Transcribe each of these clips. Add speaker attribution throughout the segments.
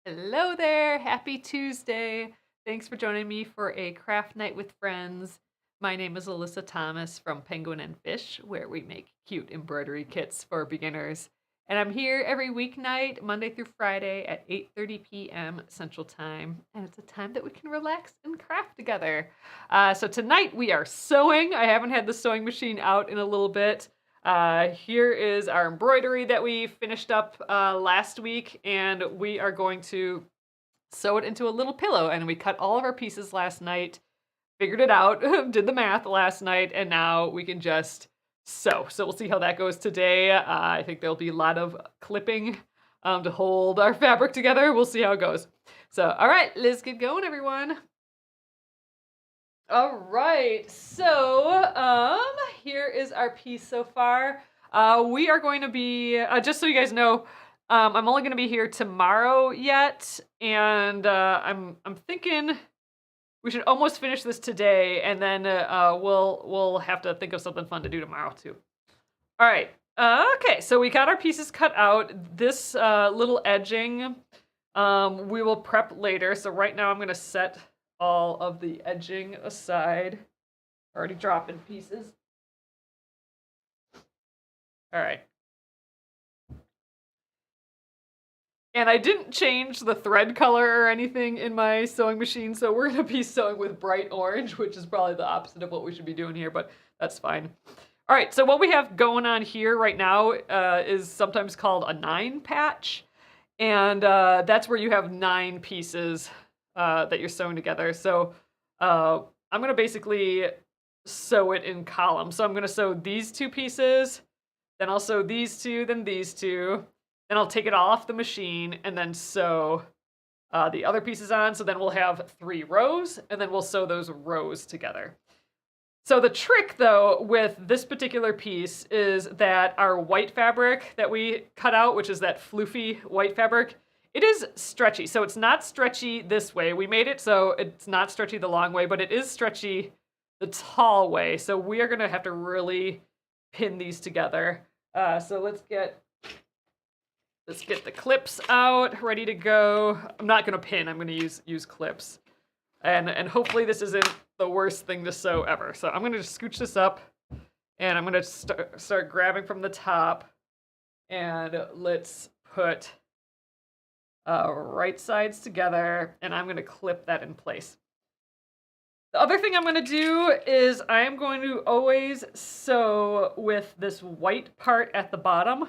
Speaker 1: Hello there. Happy Tuesday. Thanks for joining me for a craft night with friends. My name is Alyssa Thomas from Penguin and Fish, where we make cute embroidery kits for beginners. And I'm here every weeknight, Monday through Friday at 8:30 p.m. Central Time. And it's a time that we can relax and craft together. So tonight we are sewing. I haven't had the sewing machine out in a little bit. Here is our embroidery that we finished up last week, and we are going to sew it into a little pillow. And we cut all of our pieces last night, figured it out, did the math last night, and now we can just sew. So we'll see how that goes today. I think there'll be a lot of clipping to hold our fabric together. We'll see how it goes. So, all right, let's get going, everyone. All right, so here is our piece so far. We are going to be, just so you guys know, I'm only going to be here tomorrow yet, and I'm thinking we should almost finish this today, and then we'll have to think of something fun to do tomorrow too. All right, okay, so we got our pieces cut out. This little edging, we will prep later. So right now I'm going to set all of the edging aside. Already dropping pieces. All right. And I didn't change the thread color or anything in my sewing machine, so we're gonna be sewing with bright orange, which is probably the opposite of what we should be doing here, but that's fine. All right, so what we have going on here right now is sometimes called a 9 patch, and that's where you have 9 pieces that you're sewing together. So I'm gonna basically sew it in columns. So I'm gonna sew these 2 pieces, then I'll sew these 2, then these 2, then I'll take it off the machine and then sew the other pieces on. So then we'll have 3 rows, and then we'll sew those rows together. So the trick, though, with this particular piece is that our white fabric that we cut out, which is that floofy white fabric, it is stretchy. So it's not stretchy this way. We made it so it's not stretchy the long way, but it is stretchy the tall way. So we are going to have to really pin these together. So let's get the clips out, ready to go. I'm not going to pin. I'm going to use clips. And hopefully this isn't the worst thing to sew ever. So I'm going to just scooch this up, and I'm going to start grabbing from the top, and let's put right sides together, and I'm going to clip that in place. The other thing I'm going to do is I am going to always sew with this white part at the bottom,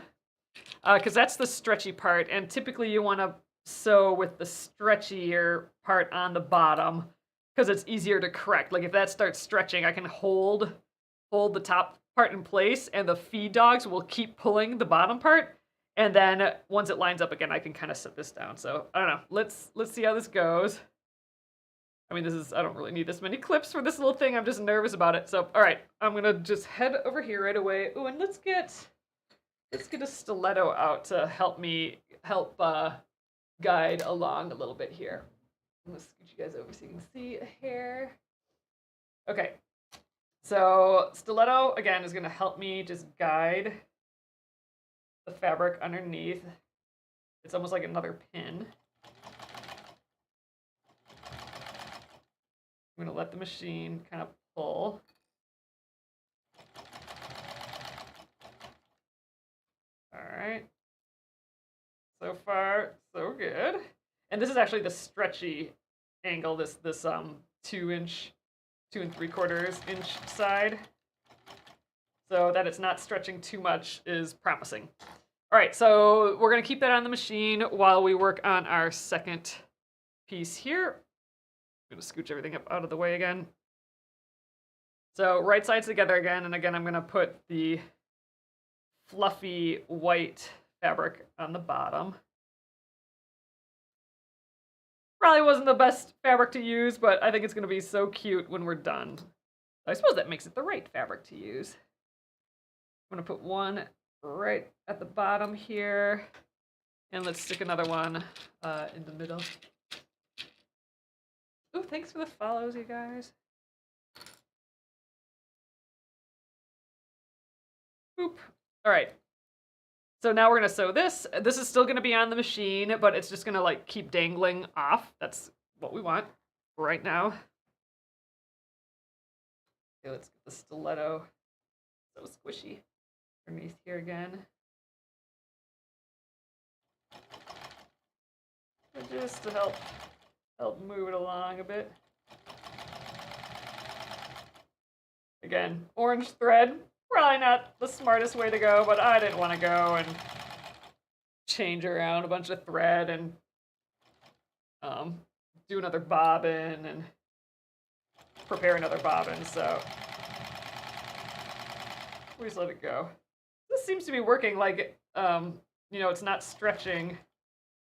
Speaker 1: because that's the stretchy part, and typically you want to sew with the stretchier part on the bottom because it's easier to correct. Like if that starts stretching, I can hold the top part in place, and the feed dogs will keep pulling the bottom part, and then once it lines up again, I can kind of set this down. So I don't know. Let's see how this goes. I mean, I don't really need this many clips for this little thing. I'm just nervous about it. So all right, I'm gonna just head over here right away. Oh, and let's get a stiletto out to help guide along a little bit here. I'm gonna scoot you guys over so you can see a hair. Okay, so stiletto again is gonna help me just guide the fabric underneath. It's almost like another pin. I'm gonna let the machine kind of pull. All right. So far, so good. And this is actually the stretchy angle, this 2 and 3/4 inch side. So that it's not stretching too much is promising. All right, so we're gonna keep that on the machine while we work on our second piece here. I'm gonna scooch everything up out of the way again. So right sides together again, and again I'm gonna put the fluffy white fabric on the bottom. Probably wasn't the best fabric to use, but I think it's going to be so cute when we're done. I suppose that makes it the right fabric to use. I'm going to put one right at the bottom here, and let's stick another one in the middle. Ooh, thanks for the follows, you guys. Boop. All right. So now we're gonna sew this. This is still gonna be on the machine, but it's just gonna like keep dangling off. That's what we want right now. Okay, let's get the stiletto. So squishy underneath here again. Just to help move it along a bit. Again, orange thread. Probably not the smartest way to go, but I didn't want to go and change around a bunch of thread and do another bobbin and prepare another bobbin, so we just let it go. This seems to be working. Like, you know, it's not stretching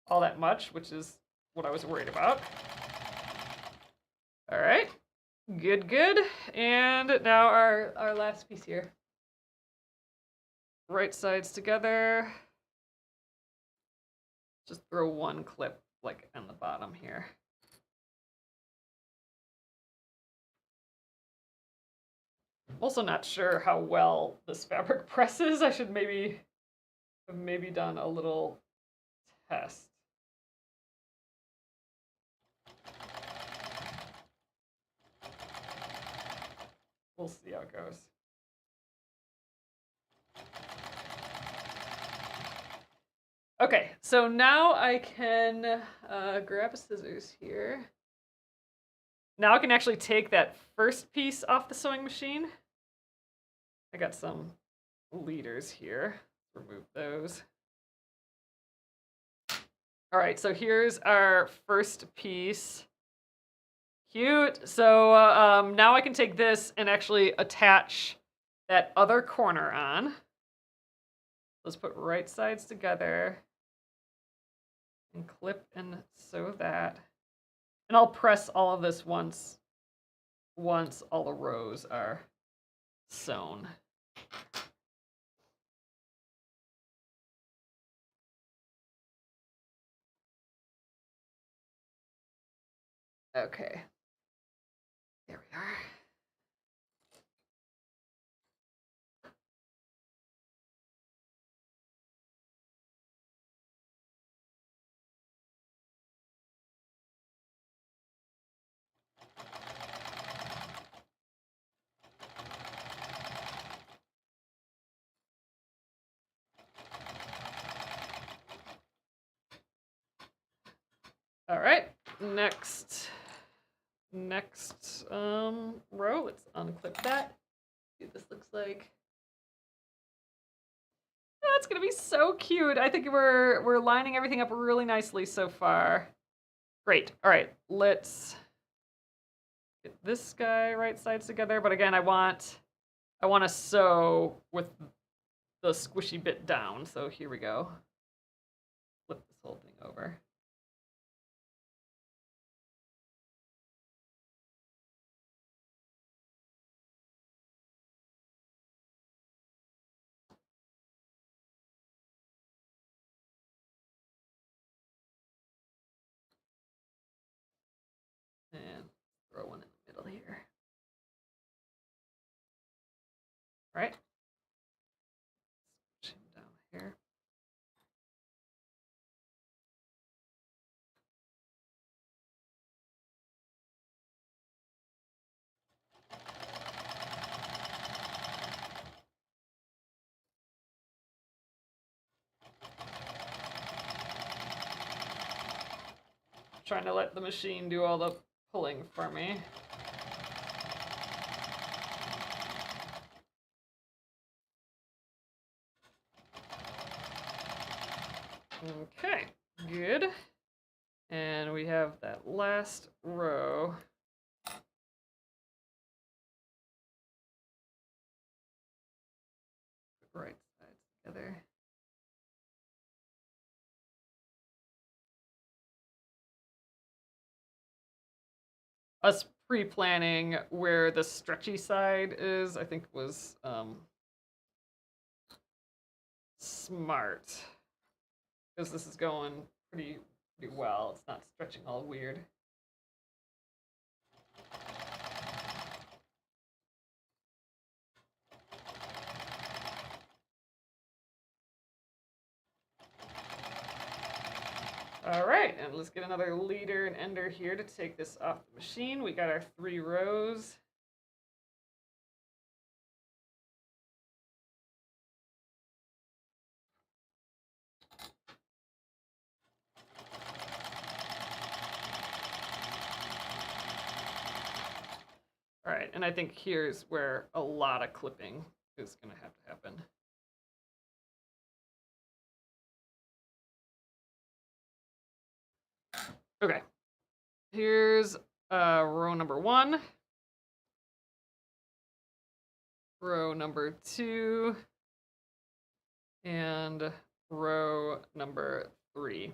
Speaker 1: all that much, which is what I was worried about. All right, good. And now our last piece here. Right sides together. Just throw one clip like on the bottom here. I'm also not sure how well this fabric presses. I should maybe have done a little test. We'll see how it goes. Okay, so now I can grab a scissors here. Now I can actually take that first piece off the sewing machine. I got some leaders here. Remove those. All right, so here's our first piece. Cute. So now I can take this and actually attach that other corner on. Let's put right sides together and clip and sew that. And I'll press all of this once all the rows are sewn. Okay. There we are. All right, next row. Let's unclip that. See what this looks like. Oh, it's gonna be so cute. I think we're lining everything up really nicely so far. Great. All right, let's get this guy right sides together. But again, I want to sew with the squishy bit down. So here we go. Flip this whole thing over. And throw one in the middle here. All right. Push him down here. Trying to let the machine do all the pulling for me. Okay, good. And we have that last row. Right sides together. Us pre-planning where the stretchy side is, I think was smart. Because this is going pretty well. It's not stretching all weird. All right, and let's get another leader and ender here to take this off the machine. We got our 3 rows. All right, and I think here's where a lot of clipping is going to have to happen. Okay, here's row number 1, row number 2, and row number 3.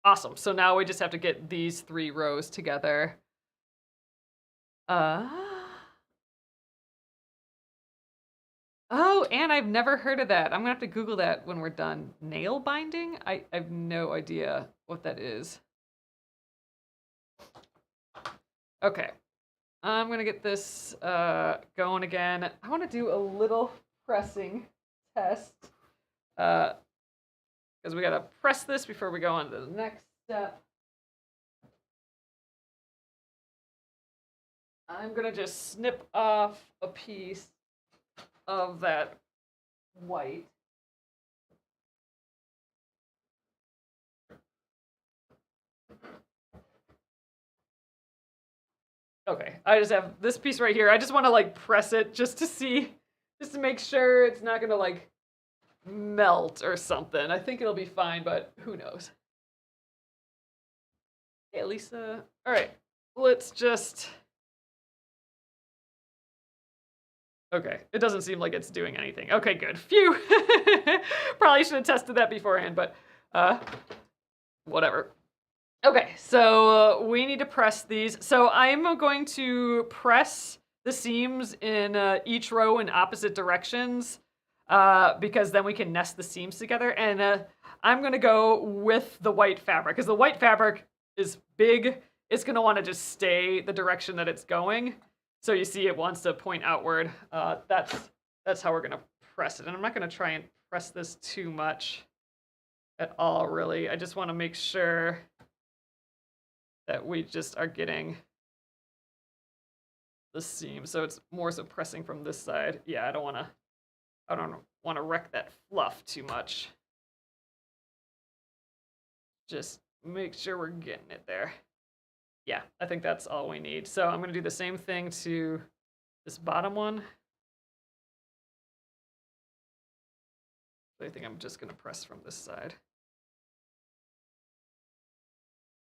Speaker 1: Awesome, so now we just have to get these 3 rows together. Oh, and I've never heard of that. I'm gonna have to Google that when we're done. Nail binding? I have no idea what that is. Okay, I'm gonna get this going again. I want to do a little pressing test because we gotta press this before we go on to the next step. I'm gonna just snip off a piece of that white. Okay, I just have this piece right here. I just want to like press it just to see, just to make sure it's not gonna like melt or something. I think it'll be fine, but who knows? Hey, Alyssa. All right, let's just. Okay, it doesn't seem like it's doing anything. Okay, good. Phew. Probably should have tested that beforehand, but whatever. Okay, so we need to press these. So I'm going to press the seams in each row in opposite directions because then we can nest the seams together. And I'm going to go with the white fabric because the white fabric is big. It's going to want to just stay the direction that it's going. So you see it wants to point outward. That's how we're going to press it. And I'm not going to try and press this too much at all, really. I just want to make sure that we just are getting the seam. So it's more so pressing from this side. Yeah, I don't want to wreck that fluff too much. Just make sure we're getting it there. Yeah, I think that's all we need. So I'm going to do the same thing to this bottom one. I think I'm just going to press from this side.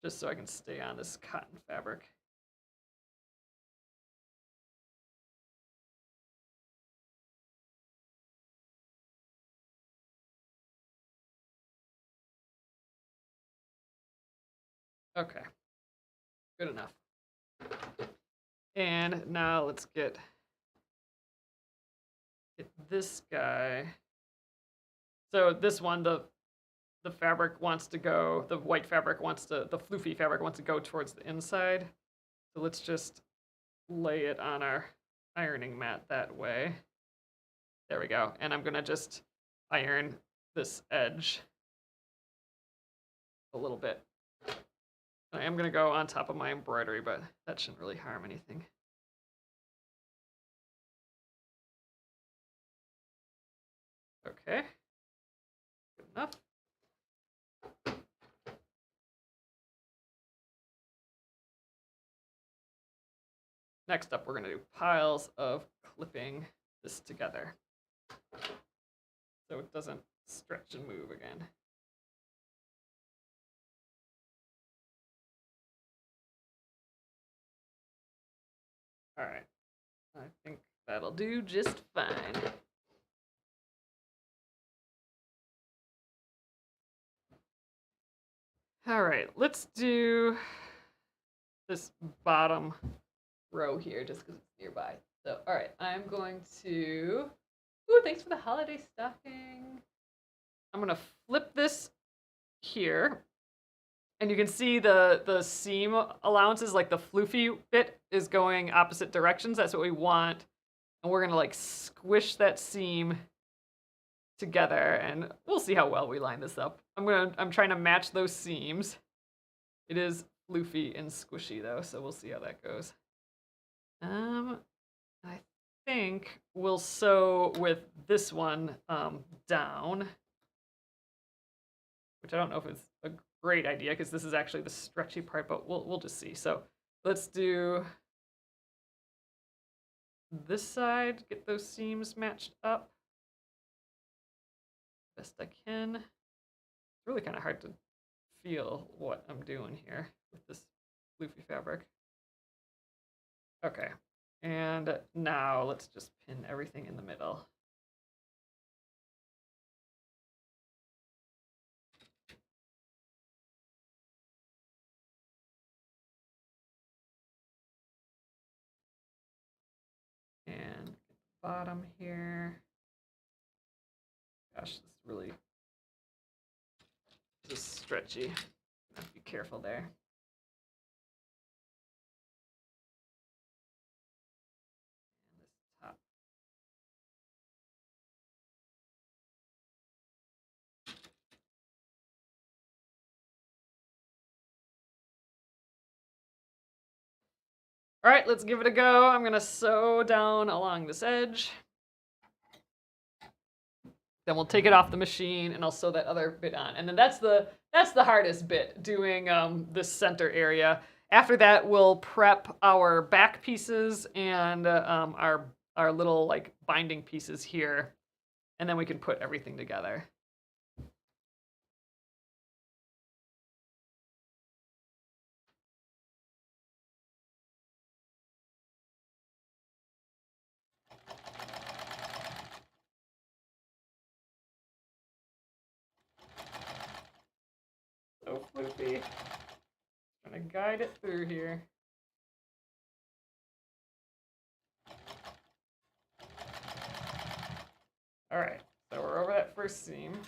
Speaker 1: Just so I can stay on this cotton fabric. Okay, good enough. And now let's get this guy. So this one, the fabric wants to go, the white fabric wants to, the floofy fabric wants to go towards the inside. So let's just lay it on our ironing mat that way. There we go. And I'm gonna just iron this edge a little bit. I am gonna go on top of my embroidery, but that shouldn't really harm anything. Okay, good enough. Next up, we're gonna do piles of clipping this together so it doesn't stretch and move again. All right, I think that'll do just fine. All right, let's do this bottom row here just because it's nearby. So, all right, I'm going to, ooh, thanks for the holiday stocking. I'm gonna flip this here. And you can see the seam allowances, like the floofy bit is going opposite directions. That's what we want. And we're gonna like squish that seam together and we'll see how well we line this up. I'm trying to match those seams. It is floofy and squishy though, so we'll see how that goes. I think we'll sew with this one down, which I don't know if it's a great idea because this is actually the stretchy part, but we'll just see. So let's do this side, get those seams matched up best I can. It's really kind of hard to feel what I'm doing here with this floofy fabric. Okay, and now let's just pin everything in the middle. And bottom here. Gosh, this really is stretchy. Have to be careful there. And this top. All right, let's give it a go. I'm gonna sew down along this edge. Then we'll take it off the machine and I'll sew that other bit on. And then that's the hardest bit, doing this center area. After that, we'll prep our back pieces and our little like binding pieces here. And then we can put everything together. So floofy. Gonna guide it through here. All right, so we're over that first seam.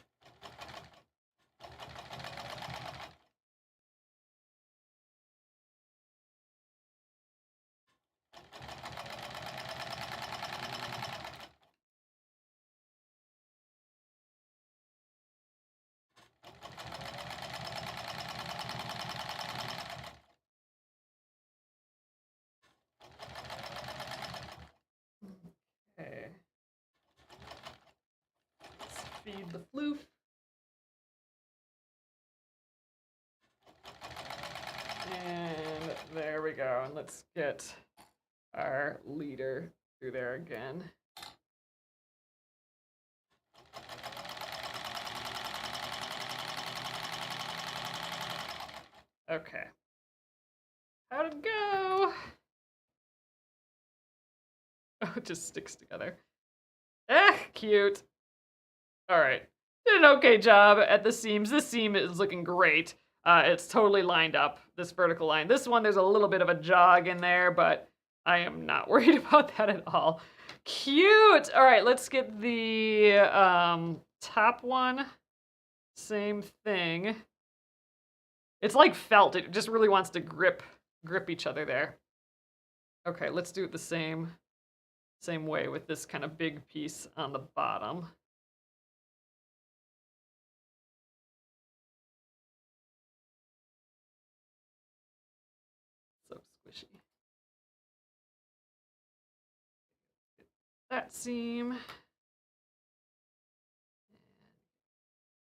Speaker 1: Okay. Let's feed the floof. And there we go. And let's get our leader through there again. Okay. How'd it go? Oh, it just sticks together. Cute. All right. Did an okay job at the seams. This seam is looking great. It's totally lined up, this vertical line. This one, there's a little bit of a jog in there, but I am not worried about that at all. Cute. All right, let's get the top one. Same thing. It's like felt. It just really wants to grip each other there. Okay, let's do it the same way with this kind of big piece on the bottom. So squishy. That seam. And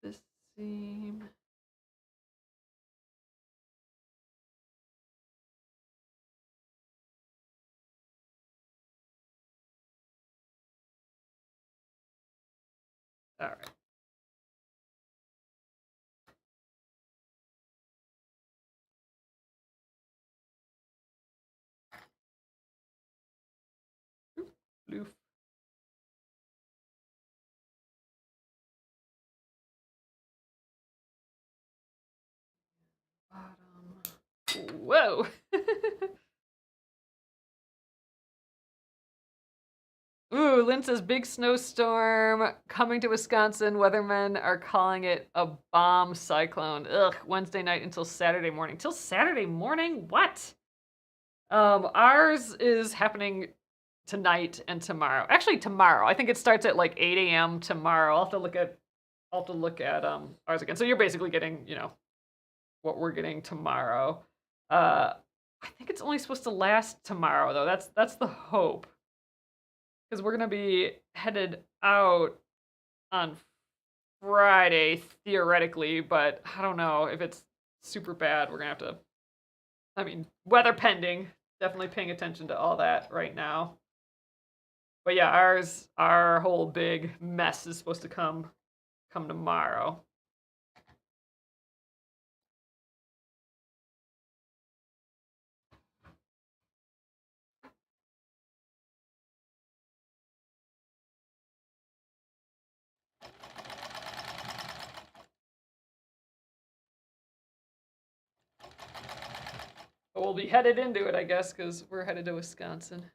Speaker 1: this seam. All right. Bloof. Bottom. Whoa. Ooh, Lynn says big snowstorm coming to Wisconsin. Weathermen are calling it a bomb cyclone. Ugh, Wednesday night until Saturday morning. Till Saturday morning? What? Ours is happening tonight and tomorrow. Actually, tomorrow. I think it starts at like 8 a.m. tomorrow. I'll have to look at ours again. So you're basically getting, what we're getting tomorrow. I think it's only supposed to last tomorrow though. That's the hope. Because we're gonna be headed out on Friday theoretically, but I don't know if it's super bad. We're gonna have to. I mean, weather pending. Definitely paying attention to all that right now. But yeah, our whole big mess is supposed to come tomorrow. But we'll be headed into it, I guess, because we're headed to Wisconsin.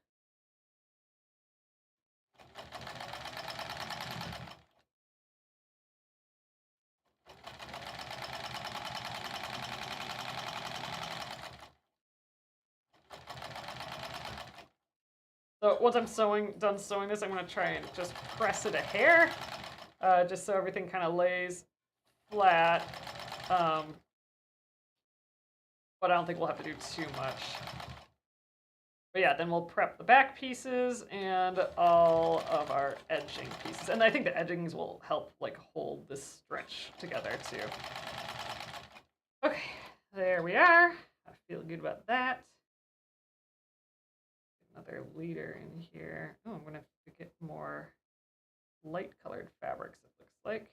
Speaker 1: So once I'm done sewing this, I'm gonna try and just press it a hair, just so everything kind of lays flat. But I don't think we'll have to do too much. But yeah, then we'll prep the back pieces and all of our edging pieces. And I think the edgings will help like hold this stretch together too. Okay, there we are. I feel good about that. Another leader in here. Oh, I'm gonna have to get more light colored fabrics, it looks like.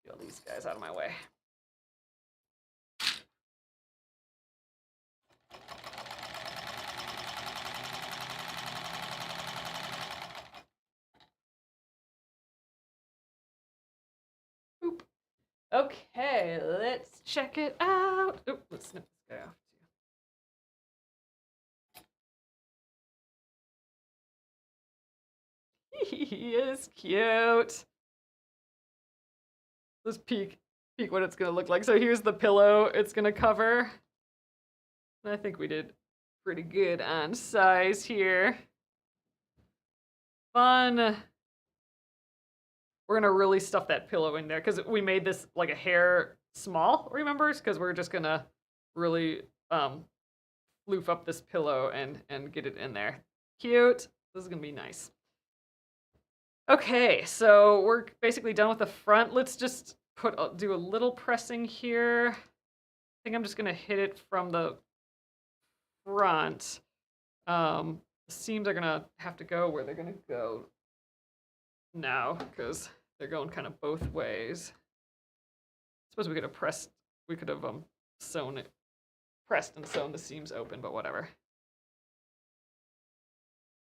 Speaker 1: Get all these guys out of my way. Boop. Okay, let's check it out. Oop, let's snip this guy off too. He is cute. Let's peek what it's gonna look like. So here's the pillow it's gonna cover. I think we did pretty good on size here. Fun. We're gonna really stuff that pillow in there because we made this like a hair small, remember? Because we're just gonna really loof up this pillow and get it in there. Cute. This is gonna be nice. Okay, so we're basically done with the front. Let's just do a little pressing here. I think I'm just gonna hit it from the front. The seams are gonna have to go where they're gonna go now because they're going kind of both ways. I suppose we could have sewn it, pressed and sewn the seams open, but whatever.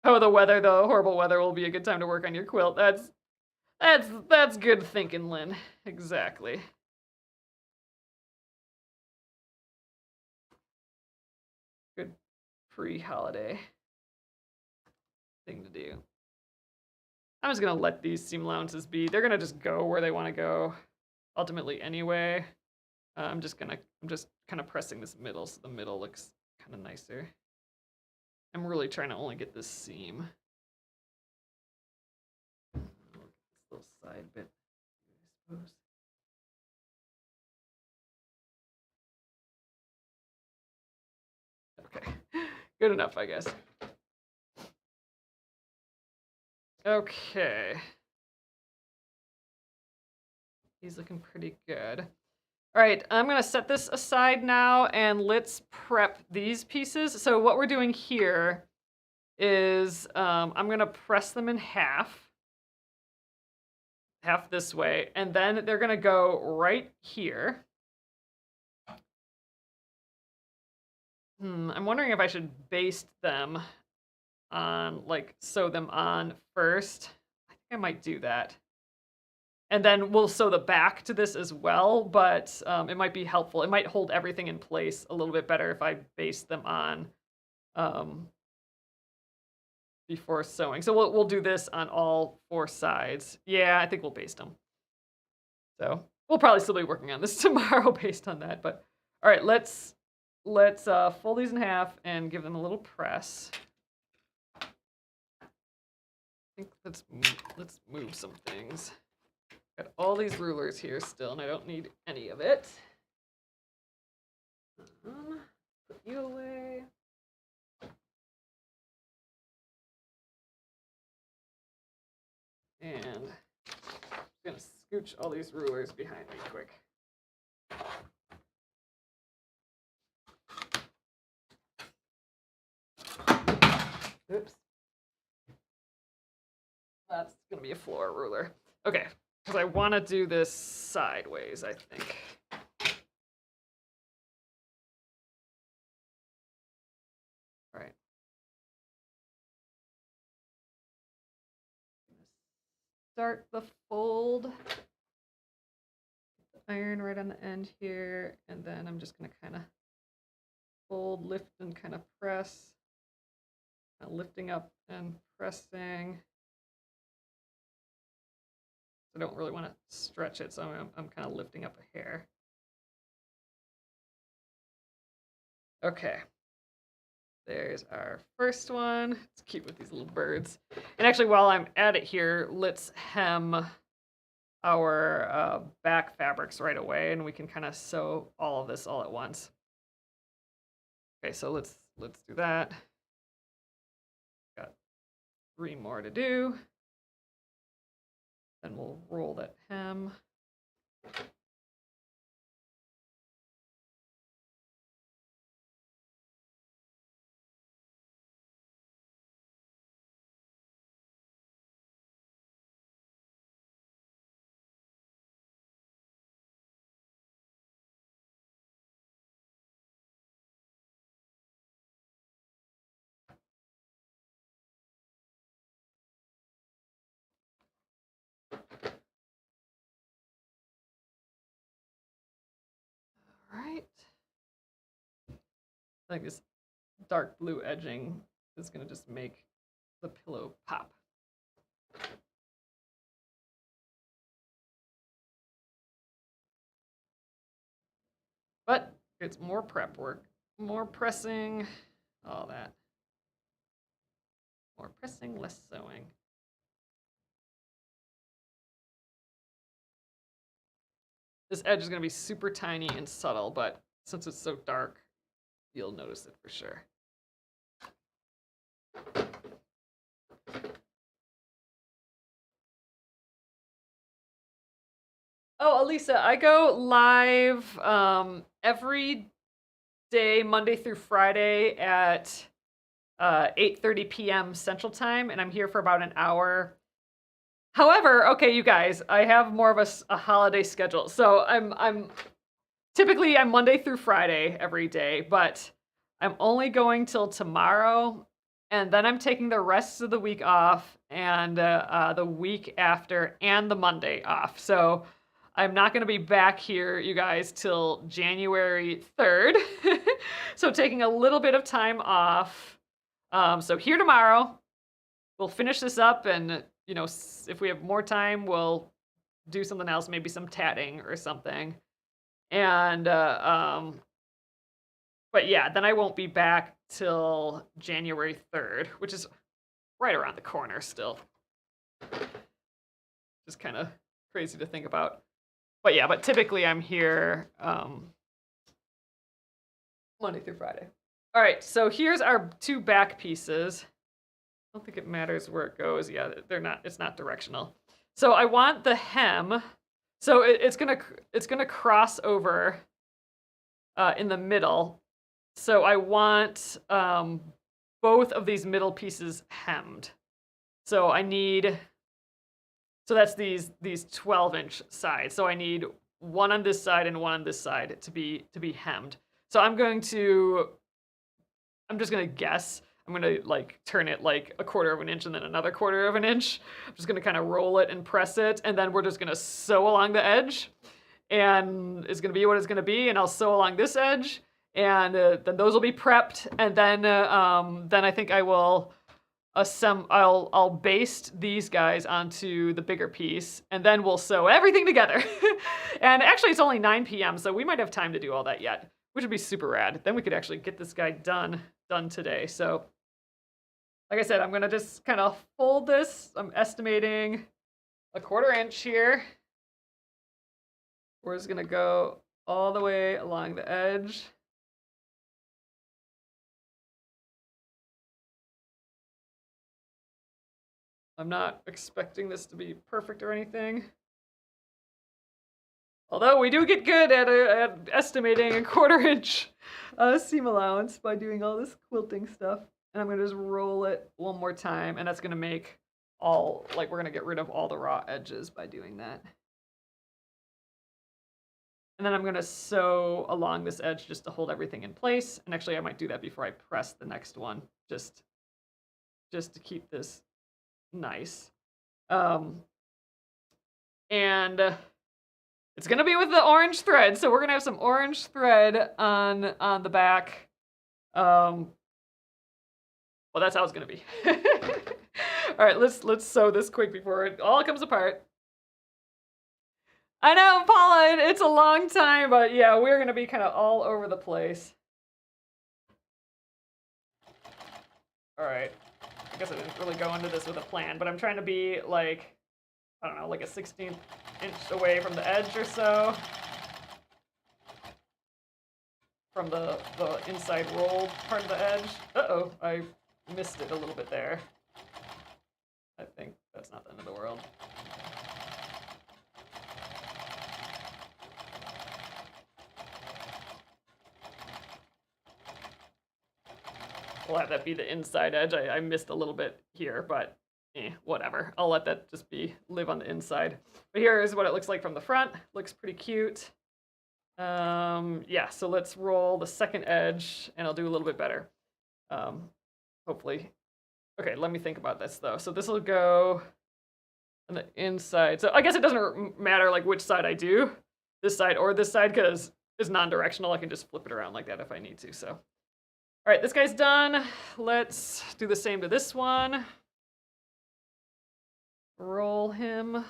Speaker 1: Oh, the horrible weather will be a good time to work on your quilt. That's good thinking, Lynn. Exactly. Good pre-holiday thing to do. I'm just gonna let these seam allowances be. They're gonna just go where they want to go, ultimately anyway. I'm just kind of pressing this middle so the middle looks kind of nicer. I'm really trying to only get this seam. This little side bit, I suppose. Okay, good enough, I guess. Okay. He's looking pretty good. All right, I'm gonna set this aside now and let's prep these pieces. So what we're doing here is I'm gonna press them in half this way, and then they're gonna go right here. I'm wondering if I should baste them on, like, sew them on first. I think I might do that. And then we'll sew the back to this as well, but it might be helpful. It might hold everything in place a little bit better if I baste them on before sewing. So we'll do this on all 4 sides. Yeah, I think we'll baste them. So we'll probably still be working on this tomorrow based on that. But all right, let's fold these in half and give them a little press. I think let's move some things. Got all these rulers here still, and I don't need any of it. Put you away. And I'm gonna scooch all these rulers behind me quick. Oops. That's gonna be a floor ruler. Okay, because I want to do this sideways, I think. All right. Start the fold. The iron right on the end here, and then I'm just gonna kind of fold, lift, and kind of press. Lifting up and pressing. I don't really want to stretch it, so I'm kind of lifting up a hair. Okay. There's our first one. It's cute with these little birds. And actually, while I'm at it here, let's hem our back fabrics right away, and we can kind of sew all of this all at once. Okay, so let's do that. Got 3 more to do. Then we'll roll that hem. All right. I think this dark blue edging is going to just make the pillow pop. But it's more prep work, more pressing, all that. More pressing, less sewing. This edge is going to be super tiny and subtle, but since it's so dark, you'll notice it for sure. Oh, Alyssa, I go live every day, Monday through Friday at 8:30 p.m. Central Time, and I'm here for about an hour. However, okay, you guys, I have more of a holiday schedule, so I'm typically I'm Monday through Friday every day, but I'm only going till tomorrow, and then I'm taking the rest of the week off, and the week after, and the Monday off. So I'm not going to be back here, you guys, till January 3rd. So taking a little bit of time off. So here tomorrow, we'll finish this up, and you know, if we have more time, we'll do something else, maybe some tatting or something. And but yeah, then I won't be back till January 3rd, which is right around the corner still. Just kind of crazy to think about. But yeah, but typically I'm here Monday through Friday. All right, so here's our 2 back pieces. I don't think it matters where it goes. Yeah, it's not directional. So I want the hem. So it's gonna cross over in the middle. So I want both of these middle pieces hemmed. So that's these 12-inch sides. So I need one on this side and one on this side to be hemmed. So I'm just gonna guess. I'm gonna like turn it like a 1/4 of an inch and then another 1/4 of an inch. I'm just gonna kind of roll it and press it, and then we're just gonna sew along the edge, and it's gonna be what it's gonna be. And I'll sew along this edge, and then those will be prepped, and then I think I will I'll baste these guys onto the bigger piece, and then we'll sew everything together. And actually, it's only 9 p.m., so we might have time to do all that yet, which would be super rad. Then we could actually get this guy done today. So, like I said, I'm gonna just kind of fold this. I'm estimating a 1/4 inch here, We're just gonna go all the way along the edge. I'm not expecting this to be perfect or anything. Although we do get good at estimating a 1/4 inch seam allowance by doing all this quilting stuff. And I'm gonna just roll it one more time, and that's gonna make we're gonna get rid of all the raw edges by doing that. And then I'm gonna sew along this edge just to hold everything in place. And actually I might do that before I press the next one, just to keep this nice. And it's gonna be with the orange thread, so we're gonna have some orange thread on the back. Well, that's how it's gonna be. All right, let's sew this quick before it all comes apart. I know, Paula, it's a long time, but yeah, we're gonna be kind of all over the place. All right, I guess I didn't really go into this with a plan, but I'm trying to be like, I don't know, like a 1/16 inch away from the edge or so. From the inside rolled part of the edge. Uh-oh, I missed it a little bit there. I think that's not the end of the world. We'll have that be the inside edge. I missed a little bit here, but whatever. I'll let that just live on the inside. But here is what it looks like from the front. Looks pretty cute. Yeah, so let's roll the second edge, and I'll do a little bit better. Hopefully. Okay, let me think about this, though. So this will go on the inside. So I guess it doesn't matter like which side I do, this side or this side, because it's non-directional. I can just flip it around like that if I need to, so. All right, this guy's done. Let's do the same to this one. Roll him.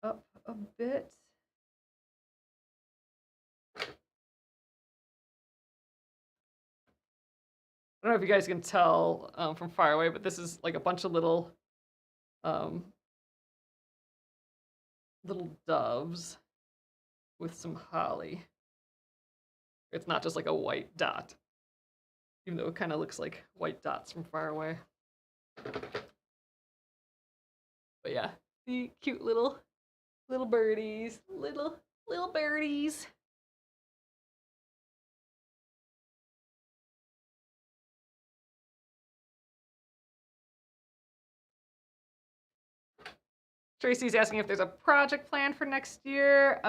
Speaker 1: Up a bit. I don't know if you guys can tell from far away, but this is like a bunch of little doves with some holly. It's not just like a white dot, even though it kind of looks like white dots from far away. But yeah, the cute little birdies, little birdies. Tracy's asking if there's a project plan for next year.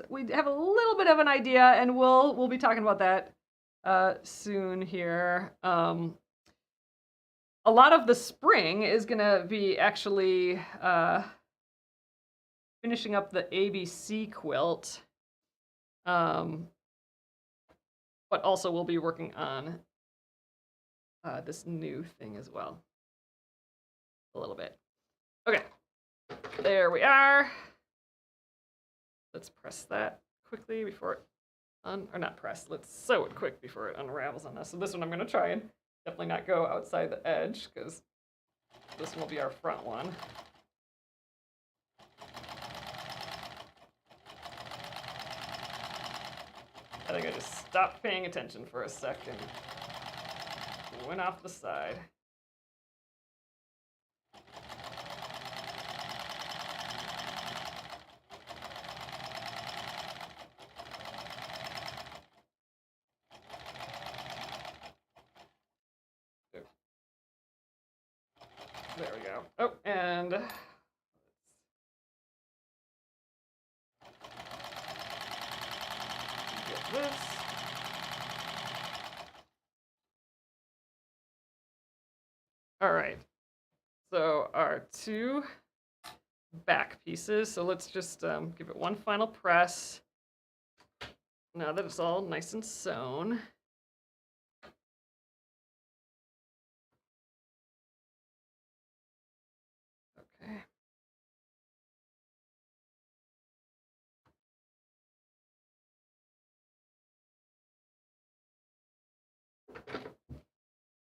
Speaker 1: We have a little bit of an idea, and we'll be talking about that soon here. A lot of the spring is gonna be actually finishing up the ABC quilt, but also we'll be working on this new thing as well. A little bit. Okay. There we are. Let's press that quickly before it, or not press, let's sew it quick before it unravels on us. So this one I'm gonna try and definitely not go outside the edge, because this one will be our front one. I think I just stopped paying attention for a second. Went off the side. There we go. Oh, and get this. All right. So our two back pieces. So let's just give it one final press. Now that it's all nice and sewn. Okay.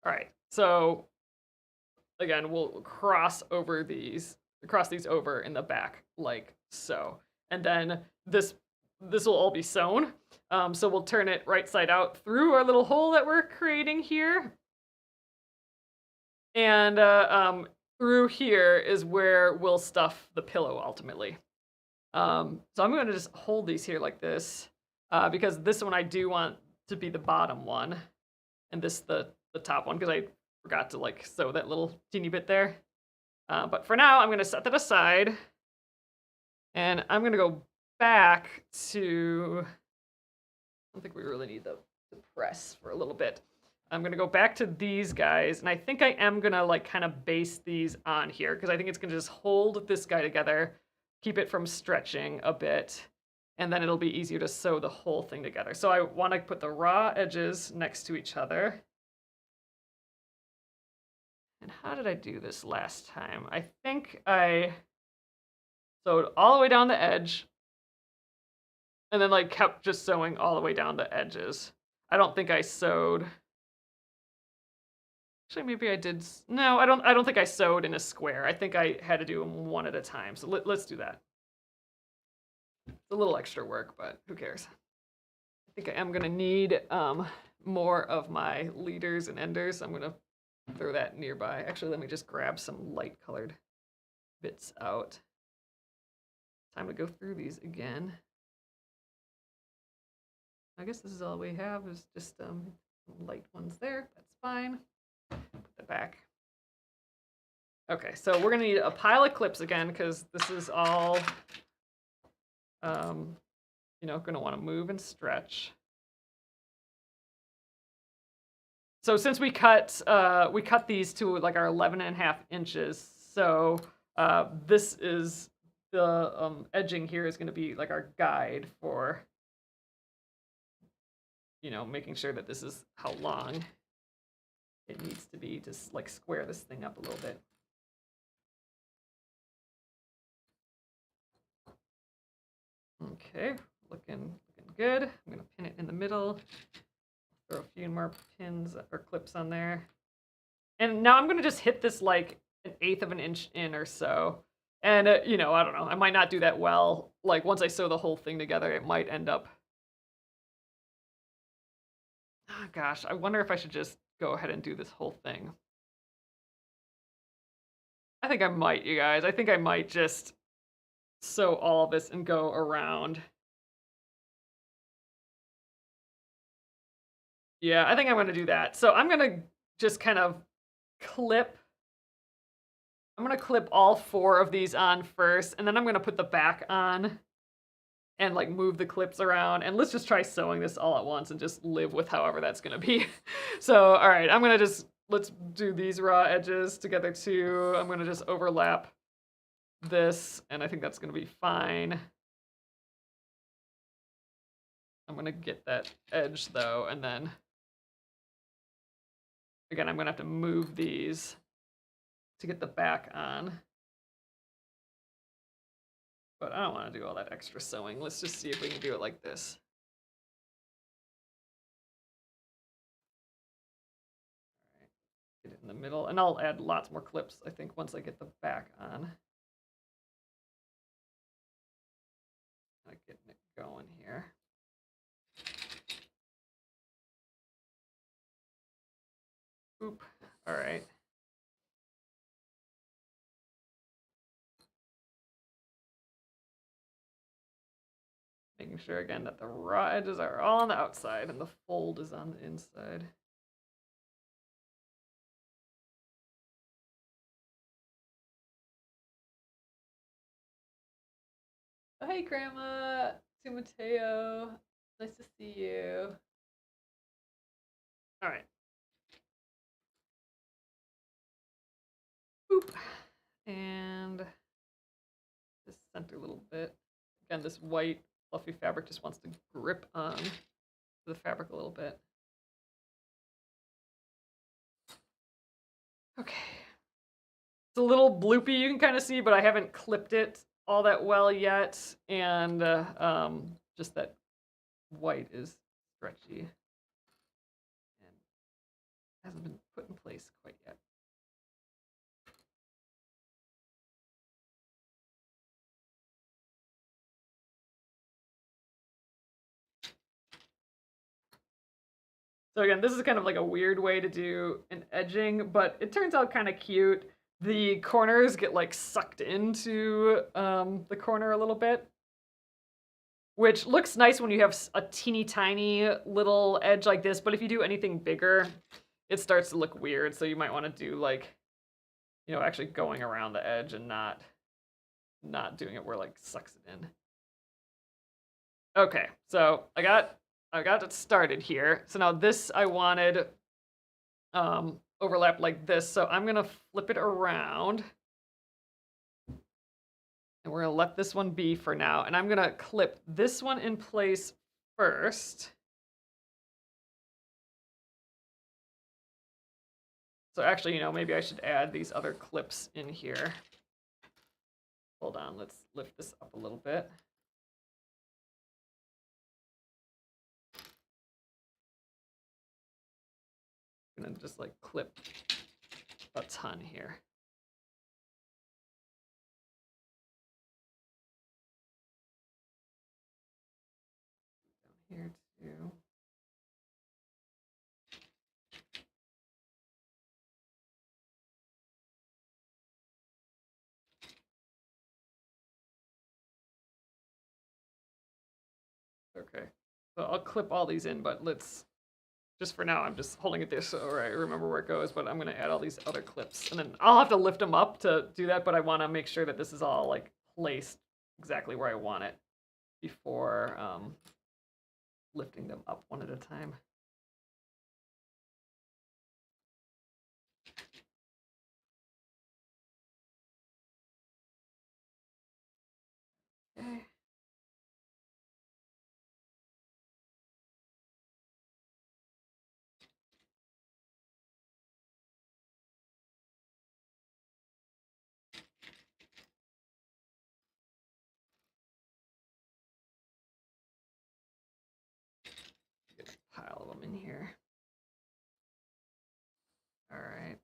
Speaker 1: All right, so again, we'll cross these over in the back like so. And then this will all be sewn. So we'll turn it right side out through our little hole that we're creating here. And through here is where we'll stuff the pillow ultimately. So I'm going to just hold these here like this because this one I do want to be the bottom one, and this the top one because I forgot to like sew that little teeny bit there. But for now, I'm going to set that aside, and I'm going to go back to. I don't think we really need the press for a little bit. I'm going to go back to these guys, and I think I am going to like kind of base these on here because I think it's going to just hold this guy together, keep it from stretching a bit, and then it'll be easier to sew the whole thing together. So I want to put the raw edges next to each other. And how did I do this last time? I think I sewed all the way down the edge and then like kept just sewing all the way down the edges. I don't think I sewed. Actually, maybe I did. No, I don't think I sewed in a square. I think I had to do them one at a time. So let's do that. It's a little extra work, but who cares? I think I am gonna need more of my leaders and enders. I'm gonna throw that nearby. Actually, let me just grab some light colored bits out. Time to go through these again. I guess this is all we have is just light ones there. That's fine. Put that back. Okay, so we're gonna need a pile of clips again because this is all, gonna want to move and stretch. So since we cut these to like our 11.5 inches, so this is the edging here is going to be like our guide for, making sure that this is how long it needs to be to like square this thing up a little bit. Okay, looking good. I'm gonna pin it in the middle. Throw a few more pins or clips on there. And now I'm gonna just hit this like 1/8 of an inch in or so. And I don't know, I might not do that well. Like once I sew the whole thing together, it might end up. Oh, gosh, I wonder if I should just go ahead and do this whole thing. I think I might, you guys. I think I might just sew all of this and go around. Yeah, I think I'm gonna do that. So I'm gonna just kind of clip. I'm gonna clip all 4 of these on first, and then I'm gonna put the back on and like move the clips around. And let's just try sewing this all at once and just live with however that's gonna be. So, all right, let's do these raw edges together too. I'm gonna just overlap this, and I think that's gonna be fine. I'm gonna get that edge though, and then again, I'm gonna have to move these to get the back on. But I don't want to do all that extra sewing. Let's just see if we can do it like this. All right, get it in the middle, and I'll add lots more clips, I think, once I get the back on. Like getting it going here. Oop. All right. Making sure again that the raw edges are all on the outside and the fold is on the inside. Oh, hey, Grandma. To Mateo. Nice to see you. All right. Boop. And this center little bit. Again, this white fluffy fabric just wants to grip on the fabric a little bit. Okay. It's a little bloopy, you can kind of see, but I haven't clipped it all that well yet. And just that white is stretchy and hasn't been put in place quite yet. So again, this is kind of like a weird way to do an edging, but it turns out kind of cute. The corners get like sucked into the corner a little bit, which looks nice when you have a teeny tiny little edge like this, but if you do anything bigger, it starts to look weird. So you might want to do like, actually going around the edge and not doing it where like sucks it in. Okay, so I got it started here. So now this I wanted overlap like this. So I'm gonna flip it around. And we're gonna let this one be for now. And I'm gonna clip this one in place first. So actually, maybe I should add these other clips in here. Hold on, let's lift this up a little bit. I'm gonna just like clip a ton here. Down here too. Okay, so I'll clip all these in, but just for now, I'm just holding it there so I remember where it goes, but I'm gonna add all these other clips. And then I'll have to lift them up to do that, but I wanna make sure that this is all like placed exactly where I want it before lifting them up one at a time. Okay. Get a pile of them in here. All right.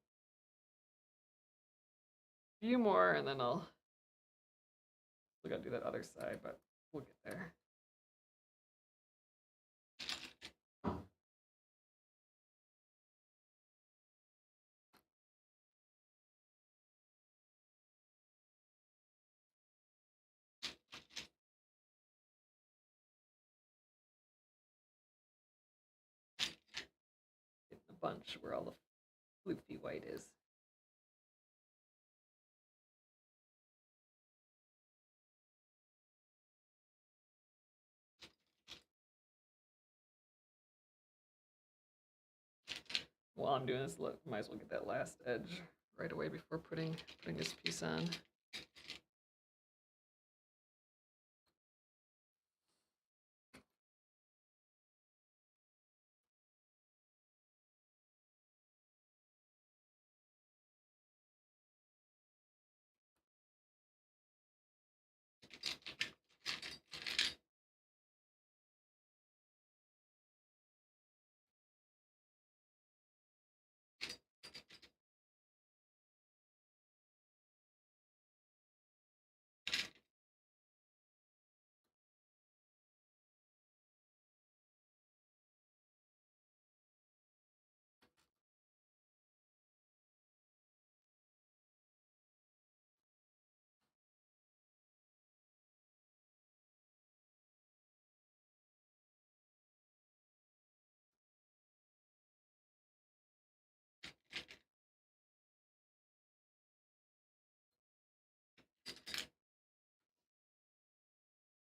Speaker 1: A few more, and then we gotta do that other side, but we'll get there. Getting a bunch where all the floofy white is. While I'm doing this, might as well get that last edge right away before putting this piece on.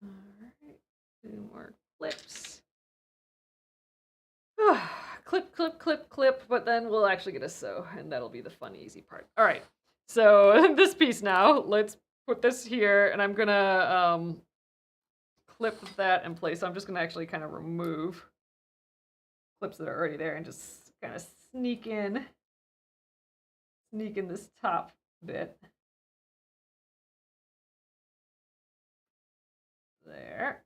Speaker 1: All right, 2 more clips. Clip, clip, clip, clip, but then we'll actually get a sew, and that'll be the fun, easy part. All right, so this piece now, let's put this here, and I'm gonna clip that in place. So I'm just gonna actually kind of remove clips that are already there and just kind of sneak in this top bit. There.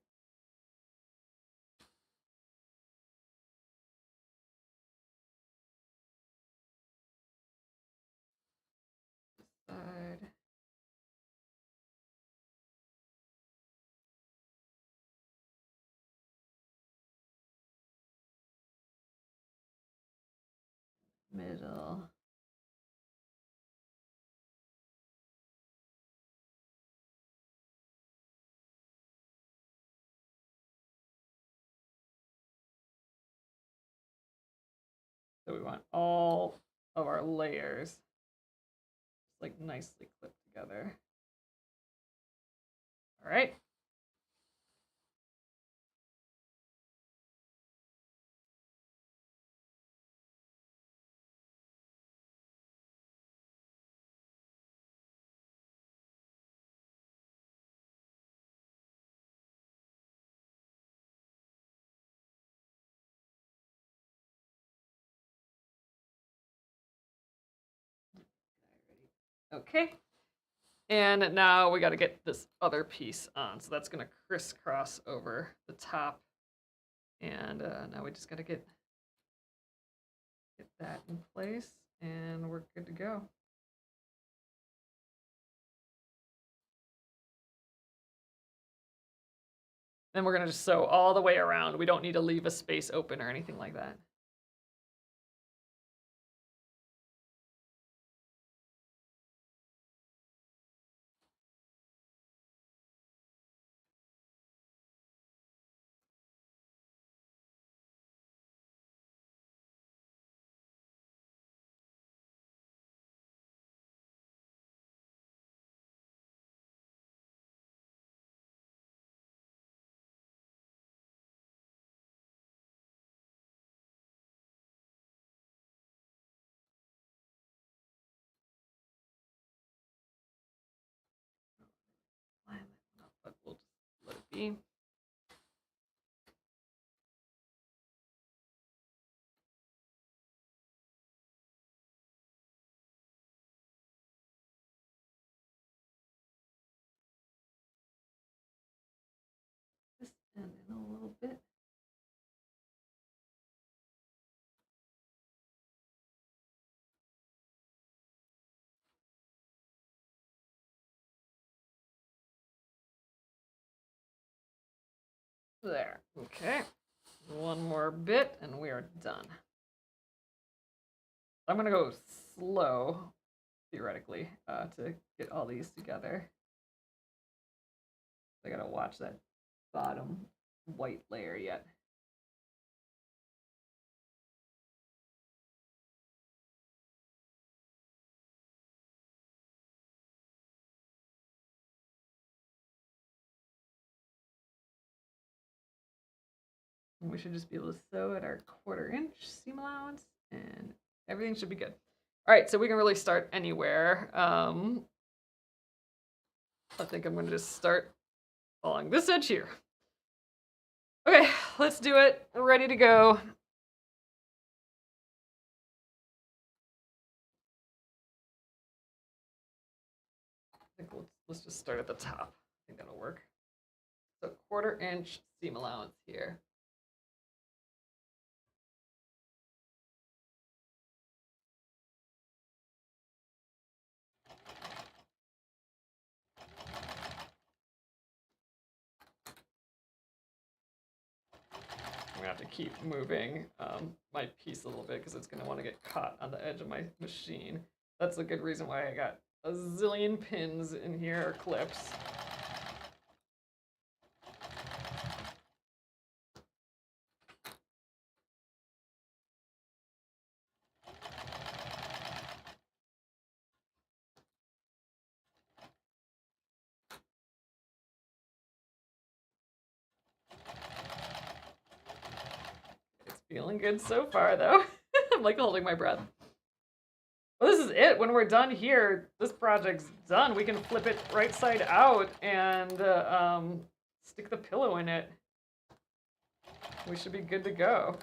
Speaker 1: Side. middle. So we want all of our layers like nicely clipped together. All right. Okay. And now we got to get this other piece on. So that's going to crisscross over the top. And now we just got to get that in place and we're good to go. Then we're going to just sew all the way around. We don't need to leave a space open or anything like that. But we'll just let it be. Just end in a little bit. There. Okay. One more bit and we are done. I'm going to go slow, theoretically, to get all these together. I got to watch that bottom white layer yet. And we should just be able to sew at our 1/4 inch seam allowance and everything should be good. All right, so we can really start anywhere. I think I'm going to just start along this edge here. Okay, let's do it. We're ready to go. I think let's just start at the top. I think that'll work. So 1/4 inch seam allowance here. I'm gonna have to keep moving my piece a little bit because it's gonna want to get caught on the edge of my machine. That's a good reason why I got a zillion pins in here, or clips. It's feeling good so far, though. I'm like holding my breath. Well, this is it. When we're done here, this project's done. We can flip it right side out and stick the pillow in it. We should be good to go.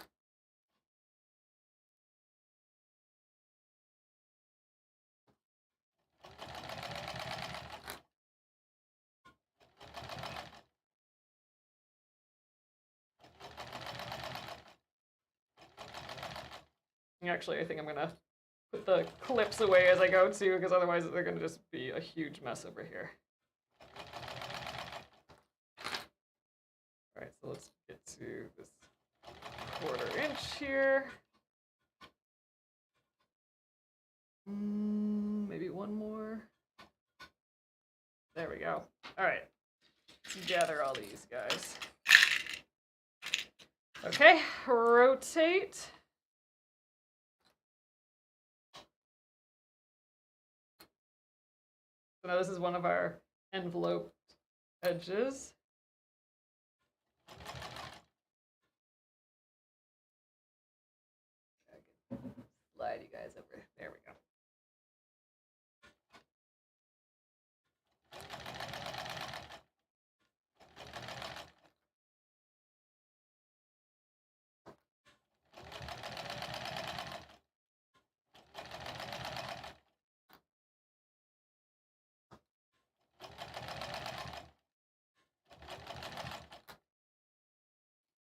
Speaker 1: Actually, I think I'm gonna put the clips away as I go too, because otherwise they're gonna just be a huge mess over here. All right, so let's get to this 1/4 inch here. Maybe one more. There we go. All right. Let's gather all these guys. Okay, rotate. So now this is one of our envelope edges. Slide you guys over. There we go.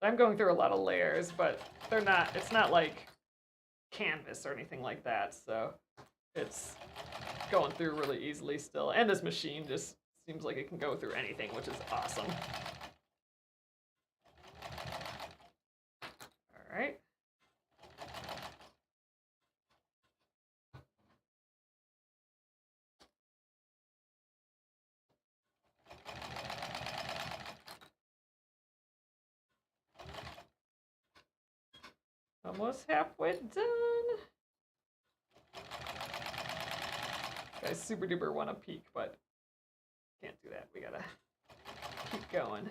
Speaker 1: I'm going through a lot of layers, but it's not like canvas or anything like that, so it's going through really easily still. And this machine just seems like it can go through anything, which is awesome. All right. Almost halfway done. I super duper want to peek, but can't do that. We gotta keep going.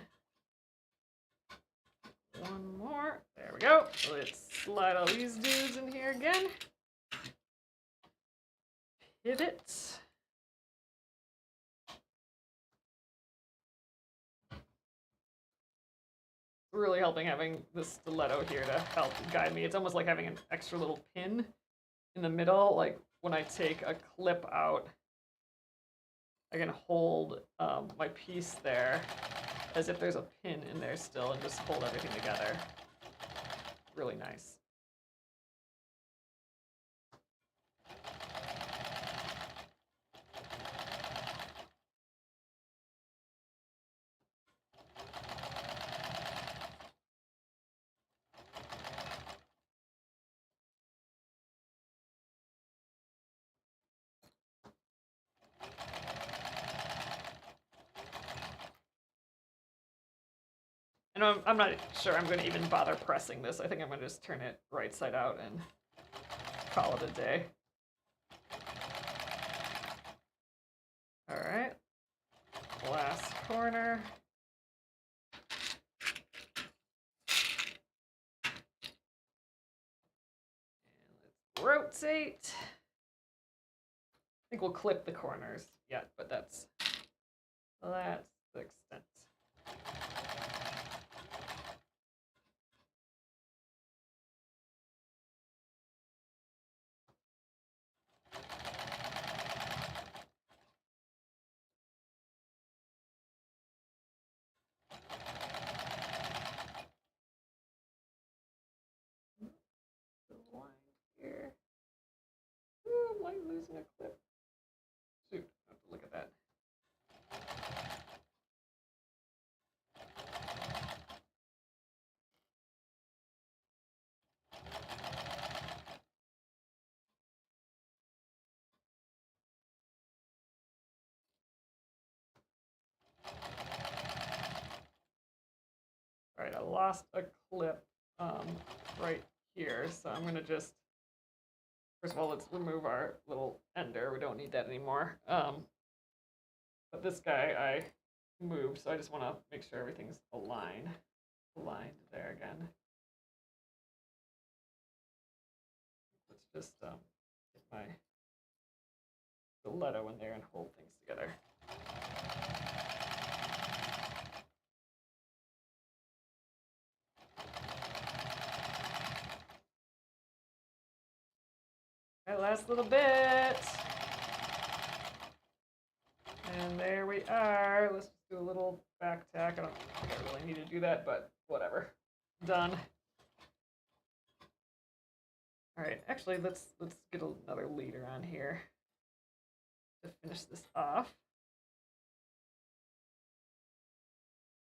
Speaker 1: One more. There we go. Let's slide all these dudes in here again. Pivot. Really helping having this stiletto here to help guide me. It's almost like having an extra little pin in the middle. Like when I take a clip out, I can hold my piece there as if there's a pin in there still and just hold everything together. Really nice. And I'm not sure I'm going to even bother pressing this. I think I'm going to just turn it right side out and call it a day. All right. Last corner. And let's rotate. I think we'll clip the corners yet, but that's the extent. Here. Ooh, am I losing a clip? Shoot, I have to look at that. All right, I lost a clip right here, so I'm gonna just, first of all, let's remove our little ender. We don't need that anymore. But this guy I moved, so I just want to make sure everything's aligned there again. Let's just get my stiletto in there and hold things together. That last little bit. And there we are. Let's just do a little back tack. I don't think I really need to do that, but whatever. Done. All right, actually, let's get another leader on here to finish this off.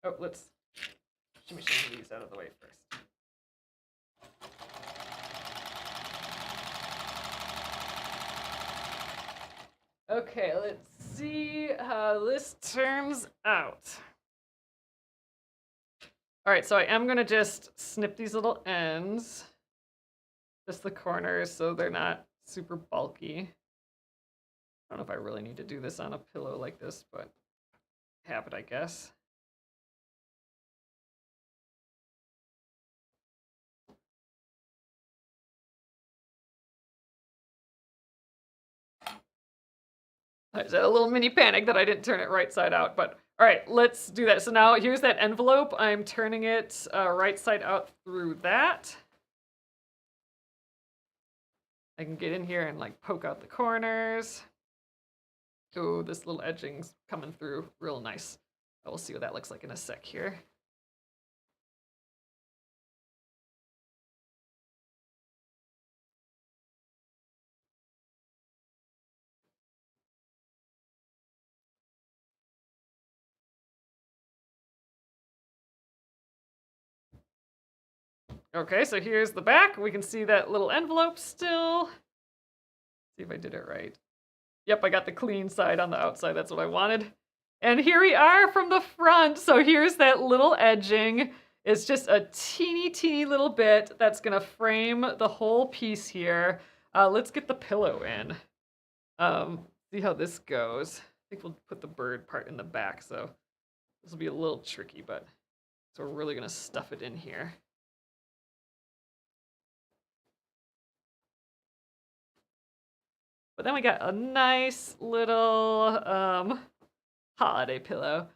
Speaker 1: Oh, let's shimmy these out of the way first. Okay, let's see how this turns out. All right, so I am gonna just snip these little ends, just the corners, so they're not super bulky. I don't know if I really need to do this on a pillow like this, but have it, I guess. I just had a little mini panic that I didn't turn it right side out, but all right, let's do that. So now here's that envelope. I'm turning it right side out through that. I can get in here and like poke out the corners. Oh, this little edging's coming through real nice. We'll see what that looks like in a sec here. Okay, so here's the back. We can see that little envelope still. See if I did it right. Yep, I got the clean side on the outside. That's what I wanted. And here we are from the front. So here's that little edging. It's just a teeny little bit that's gonna frame the whole piece here. Let's get the pillow in. See how this goes. I think we'll put the bird part in the back, so this will be a little tricky, but so we're really gonna stuff it in here. But then we got a nice little holiday pillow.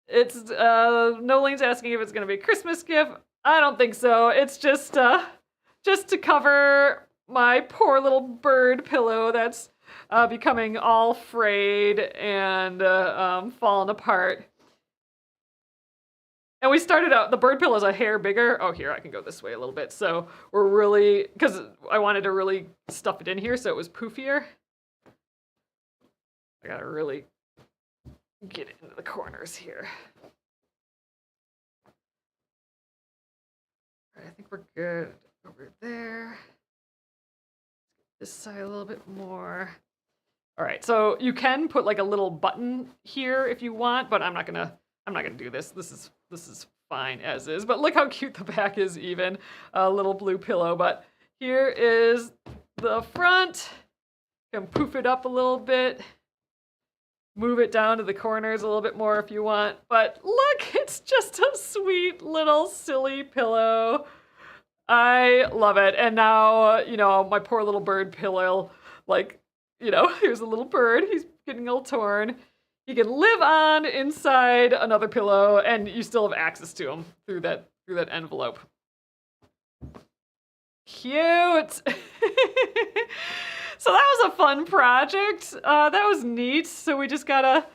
Speaker 1: It's Nolene's asking if it's gonna be a Christmas gift. I don't think so. It's just to cover my poor little bird pillow that's becoming all frayed and falling apart. And we started out, the bird pillow is a hair bigger. Oh, here, I can go this way a little bit. So we're really, because I wanted to really stuff it in here so it was poofier. I gotta really get it into the corners here. All right, I think we're good over there. This side a little bit more. All right, so you can put like a little button here if you want, but I'm not gonna do this. This is fine as is. But look how cute the back is even. A little blue pillow. But here is the front. You can poof it up a little bit. Move it down to the corners a little bit more if you want. But look, it's just a sweet little silly pillow. I love it. And now, you know, my poor little bird pillow, like, you know, here's a little bird. He's getting all torn. He can live on inside another pillow, and you still have access to him through that envelope. Cute. So that was a fun project. That was neat. So we just gotta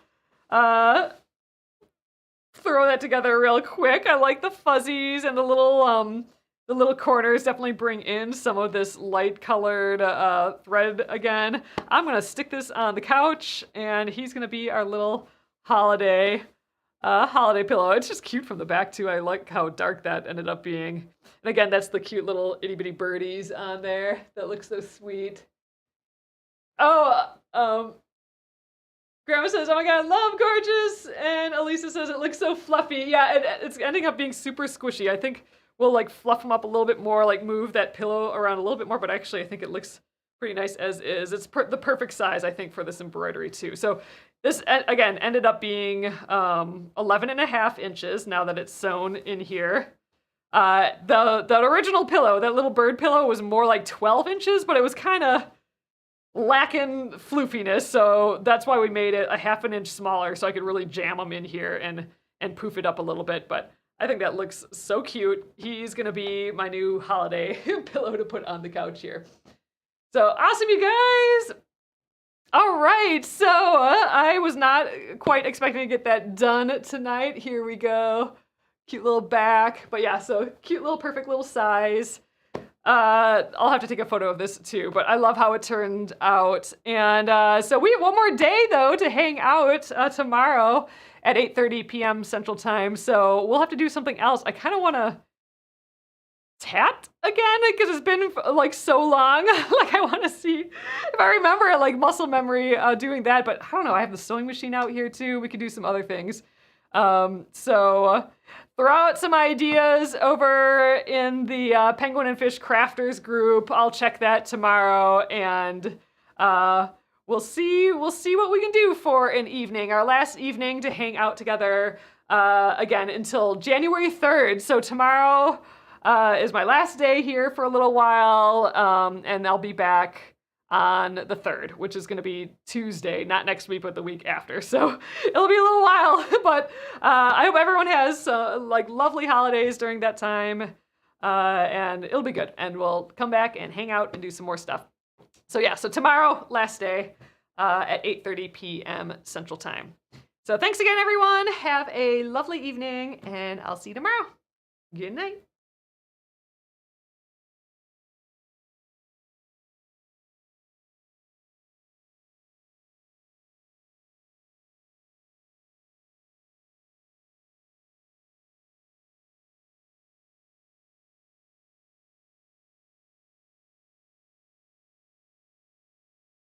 Speaker 1: throw that together real quick. I like the fuzzies and the little corners definitely bring in some of this light colored thread again. I'm gonna stick this on the couch, and he's gonna be our little holiday pillow. It's just cute from the back too. I like how dark that ended up being. And again, that's the cute little itty bitty birdies on there. That looks so sweet. Oh, Grandma says, "Oh my God, love gorgeous," and Alyssa says, "It looks so fluffy." Yeah, it's ending up being super squishy. I think we'll like fluff them up a little bit more, like move that pillow around a little bit more, but actually I think it looks pretty nice as is. It's the perfect size, I think, for this embroidery too. So this, again, ended up being 11.5 inches now that it's sewn in here. The original pillow, that little bird pillow, was more like 12 inches, but it was kind of lacking floofiness, so that's why we made it a half an inch smaller so I could really jam them in here and poof it up a little bit. But I think that looks so cute. He's gonna be my new holiday pillow to put on the couch here. So awesome, you guys! All right, so I was not quite expecting to get that done tonight. Here we go. Cute little back, but yeah, so cute little perfect little size. I'll have to take a photo of this too, but I love how it turned out. And so we have one more day though to hang out tomorrow at 8:30 p.m. Central Time. So we'll have to do something else. I kind of want to tat again because it's been like so long. Like I want to see if I remember like muscle memory doing that, but I don't know. I have the sewing machine out here too. We could do some other things. So throw out some ideas over in the Penguin and Fish Crafters group. I'll check that tomorrow, and we'll see what we can do for an evening, our last evening to hang out together again until January 3rd. So tomorrow is my last day here for a little while, and I'll be back on the 3rd, which is going to be Tuesday, not next week, but the week after. So it'll be a little while, but I hope everyone has like lovely holidays during that time, and it'll be good. And we'll come back and hang out and do some more stuff. So yeah, so tomorrow, last day, at 8:30 p.m. Central Time. So thanks again, everyone. Have a lovely evening, and I'll see you tomorrow. Good night.